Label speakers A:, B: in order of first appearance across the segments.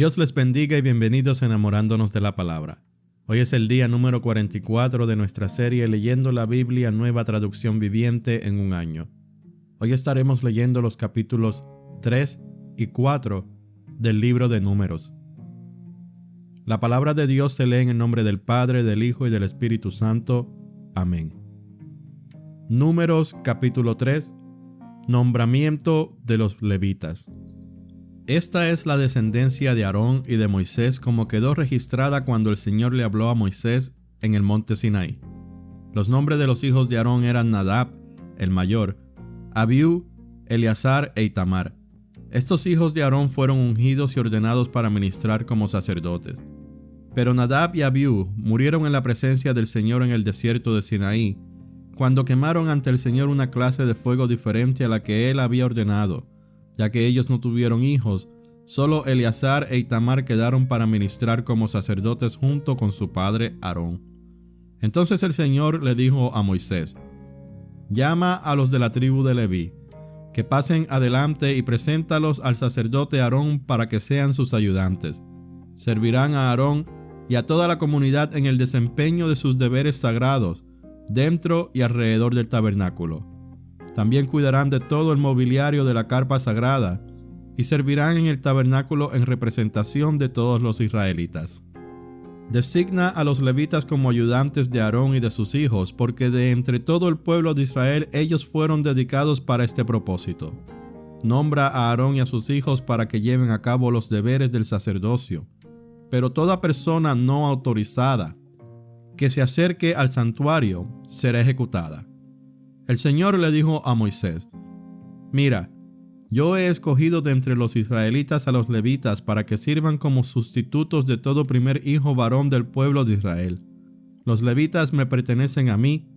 A: Dios les bendiga y bienvenidos a Enamorándonos de la Palabra. Hoy es el día número 44 de nuestra serie Leyendo la Biblia Nueva Traducción Viviente en un año. Hoy estaremos leyendo los capítulos 3 y 4 del libro de Números. La palabra de Dios se lee en el nombre del Padre, del Hijo y del Espíritu Santo. Amén. Números capítulo 3. Nombramiento de los levitas. Esta es la descendencia de Aarón y de Moisés como quedó registrada cuando el Señor le habló a Moisés en el monte Sinaí. Los nombres de los hijos de Aarón eran Nadab, el mayor, Abiú, Eleazar e Itamar. Estos hijos de Aarón fueron ungidos y ordenados para ministrar como sacerdotes. Pero Nadab y Abiú murieron en la presencia del Señor en el desierto de Sinaí, cuando quemaron ante el Señor una clase de fuego diferente a la que él había ordenado. Ya que ellos no tuvieron hijos, solo Eleazar e Itamar quedaron para ministrar como sacerdotes junto con su padre Aarón. Entonces el Señor le dijo a Moisés: llama a los de la tribu de Leví, que pasen adelante y preséntalos al sacerdote Aarón para que sean sus ayudantes. Servirán a Aarón y a toda la comunidad en el desempeño de sus deberes sagrados, dentro y alrededor del tabernáculo. También cuidarán de todo el mobiliario de la carpa sagrada y servirán en el tabernáculo en representación de todos los israelitas. Designa a los levitas como ayudantes de Aarón y de sus hijos, porque de entre todo el pueblo de Israel ellos fueron dedicados para este propósito. Nombra a Aarón y a sus hijos para que lleven a cabo los deberes del sacerdocio. Pero toda persona no autorizada que se acerque al santuario será ejecutada. El Señor le dijo a Moisés: mira, yo he escogido de entre los israelitas a los levitas para que sirvan como sustitutos de todo primer hijo varón del pueblo de Israel. Los levitas me pertenecen a mí,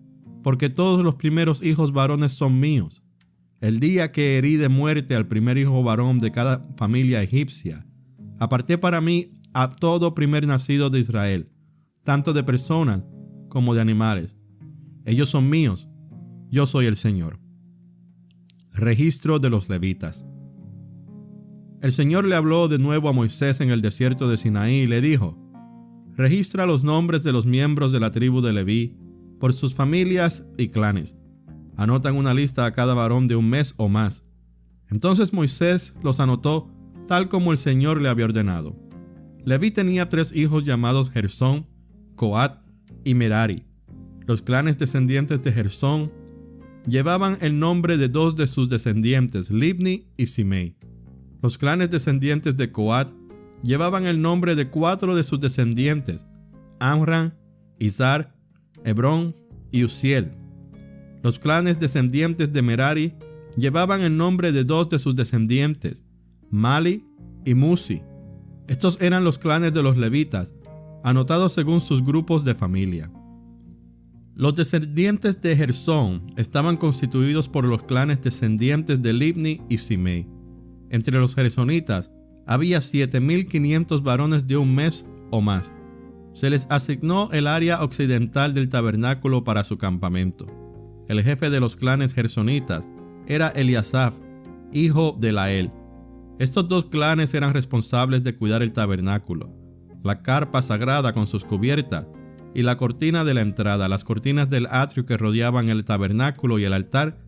A: porque todos los primeros hijos varones son míos. El día que herí de muerte al primer hijo varón de cada familia egipcia, aparté para mí a todo primer nacido de Israel, tanto de personas como de animales. Ellos son míos. Yo soy el Señor. Registro de los levitas. El Señor le habló de nuevo a Moisés en el desierto de Sinaí y le dijo: registra los nombres de los miembros de la tribu de Leví por sus familias y clanes. Anotan una lista a cada varón de un mes o más. Entonces Moisés los anotó tal como el Señor le había ordenado. Leví tenía 3 hijos llamados Gersón, Coat y Merari. Los clanes descendientes de Gersón llevaban el nombre de 2 de sus descendientes, Libni y Simei. Los clanes descendientes de Coat llevaban el nombre de 4 de sus descendientes, Amram, Izar, Hebrón y Uziel. Los clanes descendientes de Merari llevaban el nombre de 2 de sus descendientes, Mali y Musi. Estos eran los clanes de los levitas, anotados según sus grupos de familia. Los descendientes de Gersón estaban constituidos por los clanes descendientes de Libni y Simei. Entre los gersonitas había 7,500 varones de un mes o más. Se les asignó el área occidental del tabernáculo para su campamento. El jefe de los clanes gersonitas era Eliasaf, hijo de Lael. Estos 2 clanes eran responsables de cuidar el tabernáculo, la carpa sagrada con sus cubiertas, y la cortina de la entrada, las cortinas del atrio que rodeaban el tabernáculo y el altar,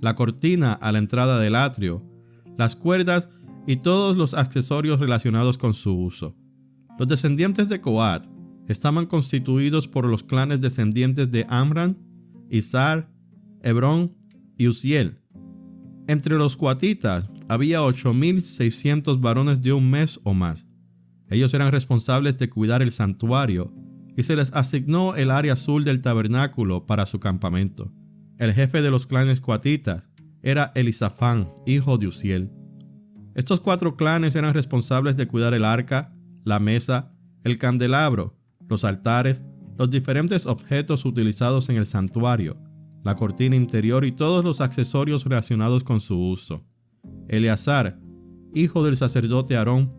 A: la cortina a la entrada del atrio, las cuerdas y todos los accesorios relacionados con su uso. Los descendientes de Coat estaban constituidos por los clanes descendientes de Amram, Izar, Hebrón y Uziel. Entre los coatitas había 8,600 varones de un mes o más. Ellos eran responsables de cuidar el santuario, y se les asignó el área sur del tabernáculo para su campamento. El jefe de los clanes coatitas era Elisafán, hijo de Uziel. Estos 4 clanes eran responsables de cuidar el arca, la mesa, el candelabro, los altares, los diferentes objetos utilizados en el santuario, la cortina interior y todos los accesorios relacionados con su uso. Eleazar, hijo del sacerdote Aarón,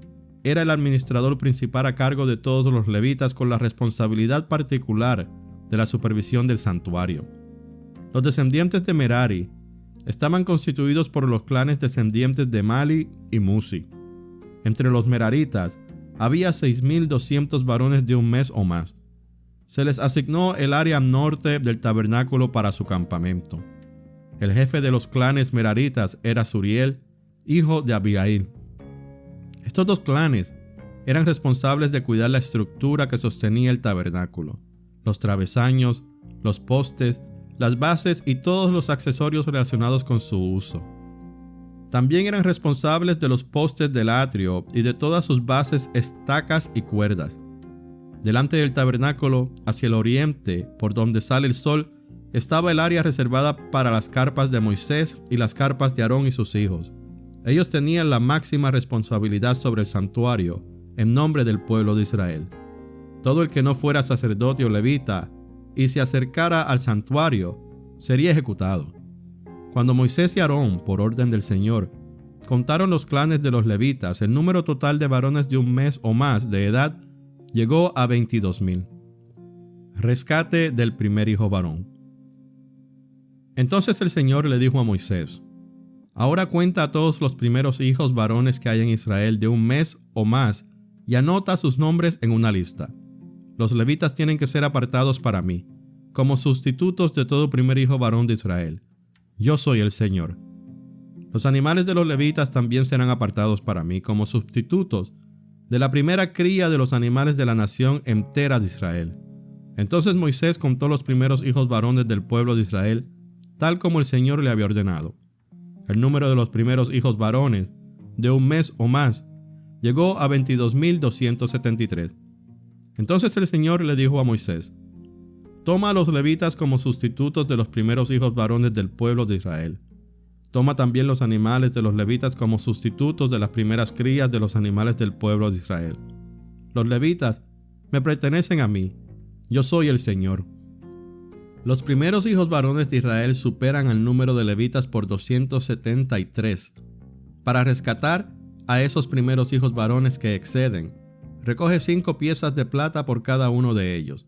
A: era el administrador principal a cargo de todos los levitas con la responsabilidad particular de la supervisión del santuario. Los descendientes de Merari estaban constituidos por los clanes descendientes de Mali y Musi. Entre los meraritas había 6,200 varones de un mes o más. Se les asignó el área norte del tabernáculo para su campamento. El jefe de los clanes meraritas era Suriel, hijo de Abigail. Estos dos clanes eran responsables de cuidar la estructura que sostenía el tabernáculo, los travesaños, los postes, las bases y todos los accesorios relacionados con su uso. También eran responsables de los postes del atrio y de todas sus bases, estacas y cuerdas. Delante del tabernáculo, hacia el oriente, por donde sale el sol, estaba el área reservada para las carpas de Moisés y las carpas de Aarón y sus hijos. Ellos tenían la máxima responsabilidad sobre el santuario, en nombre del pueblo de Israel. Todo el que no fuera sacerdote o levita y se acercara al santuario, sería ejecutado. Cuando Moisés y Aarón, por orden del Señor, contaron los clanes de los levitas, el número total de varones de un mes o más de edad llegó a 22,000. Rescate del primer hijo varón. Entonces el Señor le dijo a Moisés: ahora cuenta a todos los primeros hijos varones que hay en Israel de un mes o más y anota sus nombres en una lista. Los levitas tienen que ser apartados para mí, como sustitutos de todo primer hijo varón de Israel. Yo soy el Señor. Los animales de los levitas también serán apartados para mí, como sustitutos de la primera cría de los animales de la nación entera de Israel. Entonces Moisés contó los primeros hijos varones del pueblo de Israel, tal como el Señor le había ordenado. El número de los primeros hijos varones, de un mes o más, llegó a 22,273. Entonces el Señor le dijo a Moisés: toma a los levitas como sustitutos de los primeros hijos varones del pueblo de Israel. Toma también los animales de los levitas como sustitutos de las primeras crías de los animales del pueblo de Israel. Los levitas me pertenecen a mí. Yo soy el Señor. Los primeros hijos varones de Israel superan al número de levitas por 273. Para rescatar a esos primeros hijos varones que exceden, recoge 5 piezas de plata por cada uno de ellos.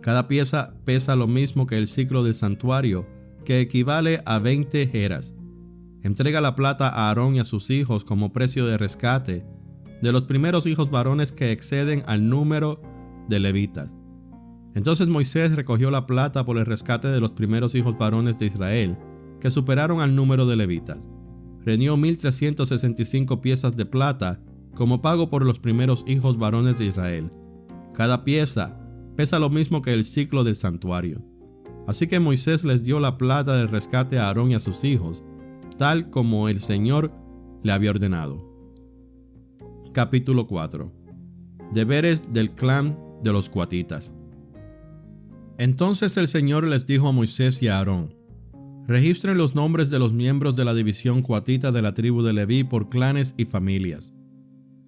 A: Cada pieza pesa lo mismo que el ciclo del santuario, que equivale a 20 geras. Entrega la plata a Aarón y a sus hijos como precio de rescate de los primeros hijos varones que exceden al número de levitas. Entonces Moisés recogió la plata por el rescate de los primeros hijos varones de Israel, que superaron al número de levitas. Reunió 1,365 piezas de plata como pago por los primeros hijos varones de Israel. Cada pieza pesa lo mismo que el ciclo del santuario. Así que Moisés les dio la plata del rescate a Aarón y a sus hijos, tal como el Señor le había ordenado. Capítulo 4. Deberes del clan de los coatitas. Entonces el Señor les dijo a Moisés y a Aarón: registren los nombres de los miembros de la división coatita de la tribu de Leví por clanes y familias.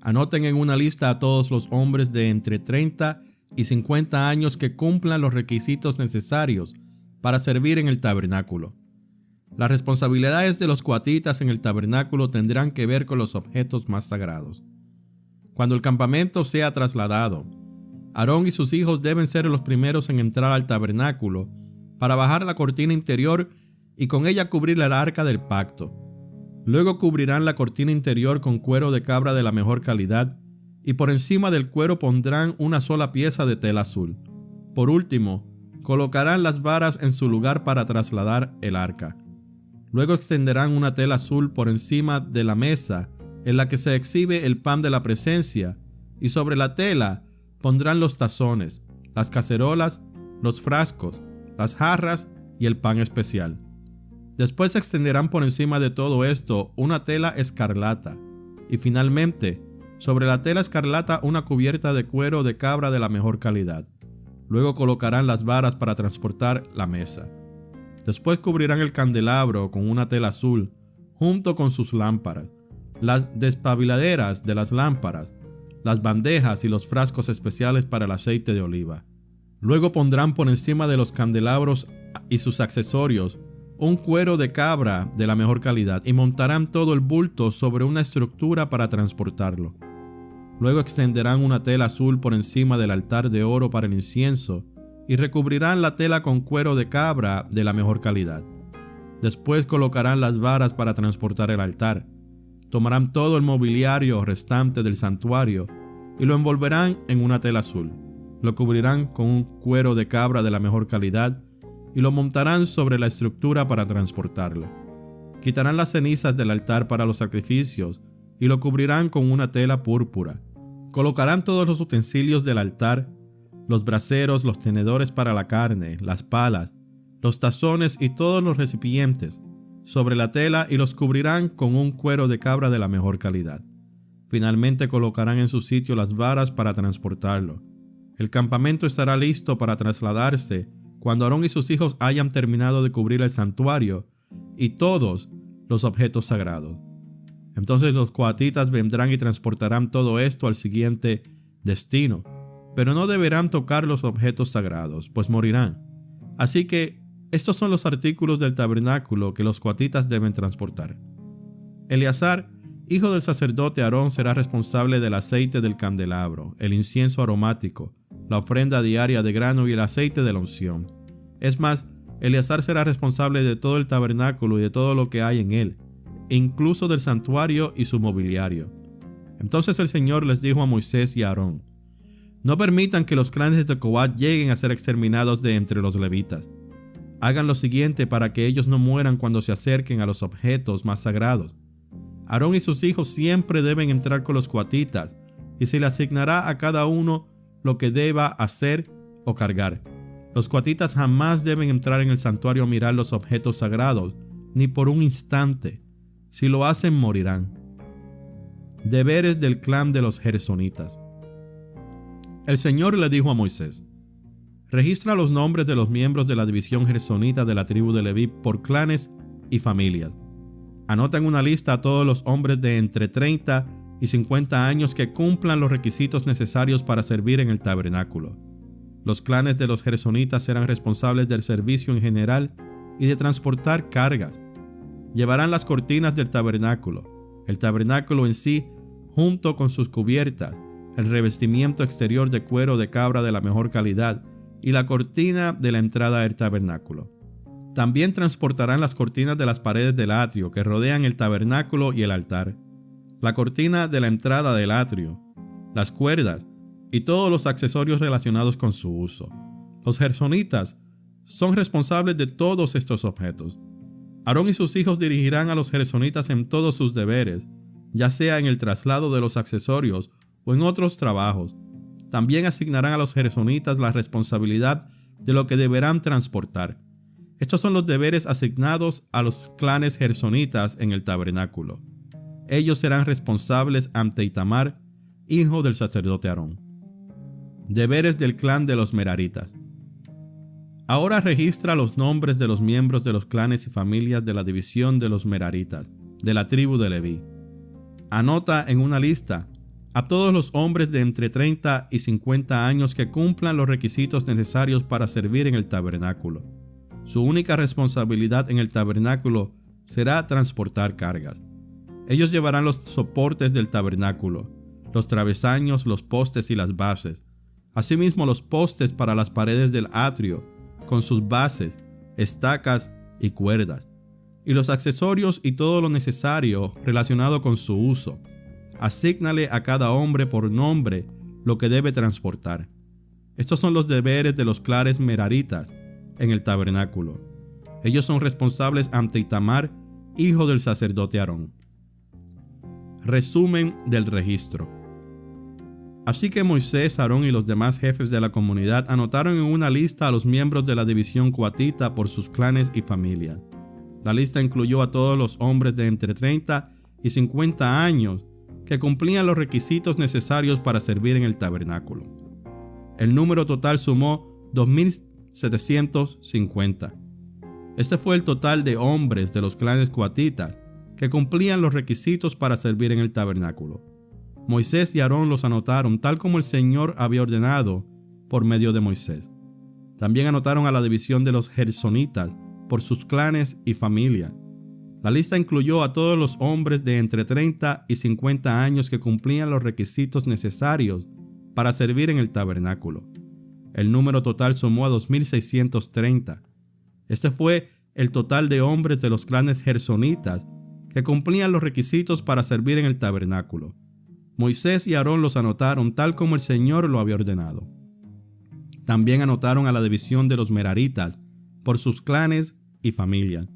A: Anoten en una lista a todos los hombres de entre 30 y 50 años que cumplan los requisitos necesarios para servir en el tabernáculo. Las responsabilidades de los coatitas en el tabernáculo tendrán que ver con los objetos más sagrados. Cuando el campamento sea trasladado, Aarón y sus hijos deben ser los primeros en entrar al tabernáculo para bajar la cortina interior y con ella cubrir el arca del pacto. Luego cubrirán la cortina interior con cuero de cabra de la mejor calidad y por encima del cuero pondrán una sola pieza de tela azul. Por último, colocarán las varas en su lugar para trasladar el arca. Luego extenderán una tela azul por encima de la mesa en la que se exhibe el pan de la presencia, y sobre la tela pondrán los tazones, las cacerolas, los frascos, las jarras y el pan especial. Después extenderán por encima de todo esto una tela escarlata, y finalmente, sobre la tela escarlata una cubierta de cuero de cabra de la mejor calidad. Luego colocarán las varas para transportar la mesa. Después cubrirán el candelabro con una tela azul, junto con sus lámparas, las despabiladeras de las lámparas, las bandejas y los frascos especiales para el aceite de oliva. Luego pondrán por encima de los candelabros y sus accesorios un cuero de cabra de la mejor calidad y montarán todo el bulto sobre una estructura para transportarlo. Luego extenderán una tela azul por encima del altar de oro para el incienso y recubrirán la tela con cuero de cabra de la mejor calidad. Después colocarán las varas para transportar el altar. Tomarán todo el mobiliario restante del santuario y lo envolverán en una tela azul. Lo cubrirán con un cuero de cabra de la mejor calidad y lo montarán sobre la estructura para transportarlo. Quitarán las cenizas del altar para los sacrificios y lo cubrirán con una tela púrpura. Colocarán todos los utensilios del altar, los braseros, los tenedores para la carne, las palas, los tazones y todos los recipientes sobre la tela y los cubrirán con un cuero de cabra de la mejor calidad. Finalmente colocarán en su sitio las varas para transportarlo. El campamento estará listo para trasladarse cuando Aarón y sus hijos hayan terminado de cubrir el santuario y todos los objetos sagrados. Entonces los coatitas vendrán y transportarán todo esto al siguiente destino, pero no deberán tocar los objetos sagrados, pues morirán. Así que estos son los artículos del tabernáculo que los coatitas deben transportar. Eleazar, hijo del sacerdote Aarón, será responsable del aceite del candelabro, el incienso aromático, la ofrenda diaria de grano y el aceite de la unción. Es más, Eleazar será responsable de todo el tabernáculo y de todo lo que hay en él, incluso del santuario y su mobiliario. Entonces el Señor les dijo a Moisés y a Aarón: no permitan que los clanes de Coat lleguen a ser exterminados de entre los levitas. Hagan lo siguiente para que ellos no mueran cuando se acerquen a los objetos más sagrados. Aarón y sus hijos siempre deben entrar con los coatitas y se le asignará a cada uno lo que deba hacer o cargar. Los coatitas jamás deben entrar en el santuario a mirar los objetos sagrados, ni por un instante. Si lo hacen, morirán. Deberes del clan de los gersonitas. El Señor le dijo a Moisés: registra los nombres de los miembros de la división gersonita de la tribu de Leví por clanes y familias. Anota en una lista a todos los hombres de entre 30 y 50 años que cumplan los requisitos necesarios para servir en el tabernáculo. Los clanes de los gersonitas serán responsables del servicio en general y de transportar cargas. Llevarán las cortinas del tabernáculo, el tabernáculo en sí, junto con sus cubiertas, el revestimiento exterior de cuero de cabra de la mejor calidad y la cortina de la entrada del tabernáculo. También transportarán las cortinas de las paredes del atrio que rodean el tabernáculo y el altar, la cortina de la entrada del atrio, las cuerdas y todos los accesorios relacionados con su uso. Los gersonitas son responsables de todos estos objetos. Aarón y sus hijos dirigirán a los gersonitas en todos sus deberes, ya sea en el traslado de los accesorios o en otros trabajos. También asignarán a los gersonitas la responsabilidad de lo que deberán transportar. Estos son los deberes asignados a los clanes gersonitas en el tabernáculo. Ellos serán responsables ante Itamar, hijo del sacerdote Aarón. Deberes del clan de los meraritas. Ahora registra los nombres de los miembros de los clanes y familias de la división de los meraritas, de la tribu de Leví. Anota en una lista a todos los hombres de entre 30 y 50 años que cumplan los requisitos necesarios para servir en el tabernáculo. Su única responsabilidad en el tabernáculo será transportar cargas. Ellos llevarán los soportes del tabernáculo, los travesaños, los postes y las bases. Asimismo, los postes para las paredes del atrio, con sus bases, estacas y cuerdas, y los accesorios y todo lo necesario relacionado con su uso. Asígnale a cada hombre por nombre lo que debe transportar. Estos son los deberes de los clanes meraritas en el tabernáculo. Ellos son responsables ante Itamar, hijo del sacerdote Aarón. Resumen del registro. Así que Moisés, Aarón y los demás jefes de la comunidad anotaron en una lista a los miembros de la división coatita por sus clanes y familias. La lista incluyó a todos los hombres de entre 30 y 50 años que cumplían los requisitos necesarios para servir en el tabernáculo. El número total sumó 2,750. Este fue el total de hombres de los clanes coatitas que cumplían los requisitos para servir en el tabernáculo. Moisés y Aarón los anotaron tal como el Señor había ordenado por medio de Moisés. También anotaron a la división de los gersonitas por sus clanes y familias. La lista incluyó a todos los hombres de entre 30 y 50 años que cumplían los requisitos necesarios para servir en el tabernáculo. El número total sumó a 2,630. Este fue el total de hombres de los clanes gersonitas que cumplían los requisitos para servir en el tabernáculo. Moisés y Aarón los anotaron tal como el Señor lo había ordenado. También anotaron a la división de los meraritas por sus clanes y familias.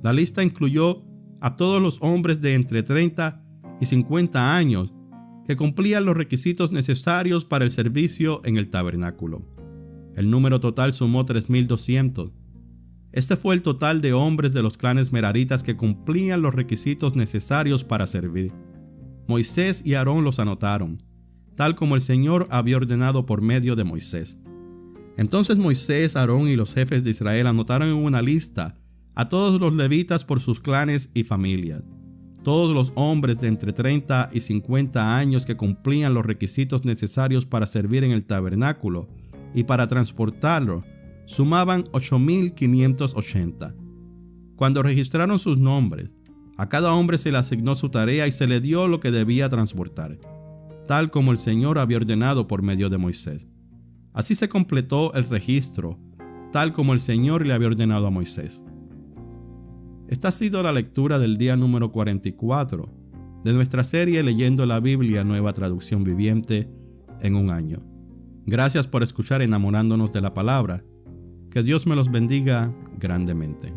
A: La lista incluyó a todos los hombres de entre 30 y 50 años que cumplían los requisitos necesarios para el servicio en el tabernáculo. El número total sumó 3,200. Este fue el total de hombres de los clanes meraritas que cumplían los requisitos necesarios para servir. Moisés y Aarón los anotaron, tal como el Señor había ordenado por medio de Moisés. Entonces Moisés, Aarón y los jefes de Israel anotaron en una lista a todos los levitas por sus clanes y familias. Todos los hombres de entre 30 y 50 años que cumplían los requisitos necesarios para servir en el tabernáculo y para transportarlo sumaban 8,580. Cuando registraron sus nombres, a cada hombre se le asignó su tarea y se le dio lo que debía transportar, tal como el Señor había ordenado por medio de Moisés. Así se completó el registro, tal como el Señor le había ordenado a Moisés. Esta ha sido la lectura del día número 44 de nuestra serie Leyendo la Biblia, Nueva Traducción Viviente, en un año. Gracias por escuchar Enamorándonos de la Palabra. Que Dios me los bendiga grandemente.